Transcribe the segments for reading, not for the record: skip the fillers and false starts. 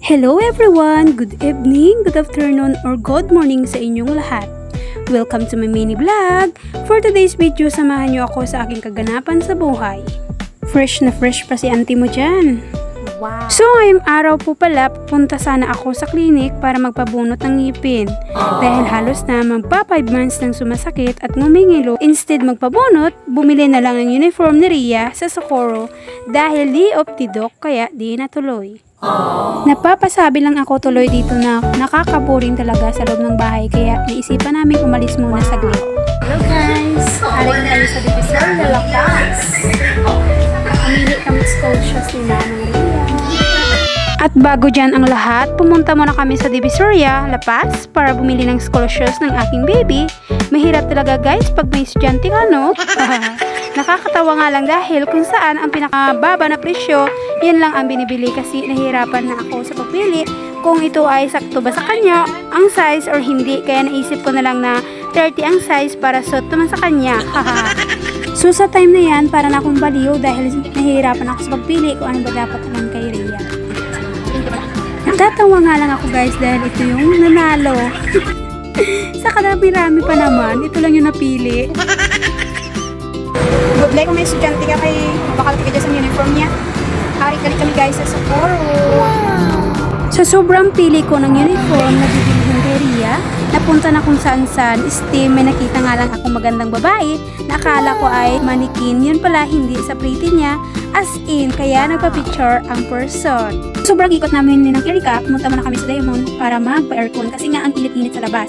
Hello everyone! Good evening, good afternoon, or good morning sa inyong lahat. Welcome to my mini vlog. For today's video, samahan niyo ako sa aking kaganapan sa buhay. Fresh na fresh pa si auntie mo dyan. Wow. So ngayong araw po pala, pupunta sana ako sa clinic para magpabunot ng ngipin. Dahil halos na magpa 5 months nang sumasakit at ngumingilo. Instead magpabunot, bumili na lang ng uniform ni Ria sa Socorro dahil di off the doc kaya di natuloy. Napapasabi lang ako tuloy dito na nakakaboring talaga sa loob ng bahay kaya naisipan namin umalis muna saglit. Hello guys! Aray na kayo sa Divisor de La Paz. Pamili kami sa Scotias ni Manang Ria. At bago dyan ang lahat, pumunta muna kami sa Divisoria, La Paz para bumili ng school shoes ng aking baby. Mahirap talaga guys pag may estudyante ka, no? Nakakatawa nga lang dahil kung saan ang pinakababa na presyo, yan lang ang binibili kasi nahihirapan na ako sa pagpili kung ito ay sakto ba sa kanya ang size or hindi. Kaya naisip ko na lang na 30 ang size para suot naman sa kanya. So sa time na yan, para na akong baliw dahil nahihirapan ako sa pagpili kung ano ba dapat naman kay Ria. Natatawa nga lang ako guys dahil ito yung nanalo. Sa kadami-rami pa naman, ito lang yung napili. Good luck kung may estudyante ka kay bakal ka dyan sa uniform niya. Hari-kali kami guys sa Socorro. Sa sobrang pili ko ng uniform na bibilihin kay Ria, napunta na kung saan-saan. May nakita nga lang akong magandang babae na akala ko ay manikin. Yun pala hindi sa pretty niya. As in, kaya nagpa-picture ang person. Sobrang ikot namin ni ng Erika, pumunta muna kami sa Diamond para magpa-aircon kasi nga ang init-init sa labas.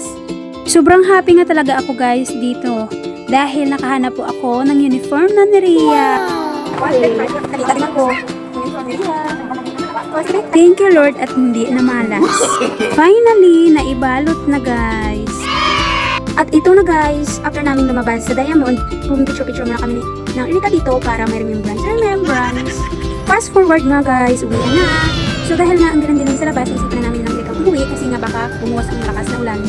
Sobrang happy nga talaga ako guys dito dahil nakahanap po ako ng uniform na ni Ria. Thank you Lord at hindi na malas. Finally, naibalot na guys. At ito na guys, after namin lumabas sa Diamond, picture muna kami ng Erika dito para may remembrance. Fast forward nga guys, uwi na. So dahil nga ang dilim-dilim sa labas, isipan na namin ng Erika umuwi kasi nga baka bumuwas ang lakas na ulan.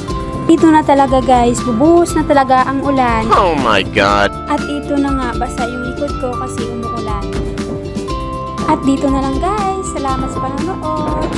Ito na talaga guys, bubuhos na talaga ang ulan. Oh my God! At ito na nga, basa yung likod ko kasi umuulan. At dito na lang guys, salamat sa panonood.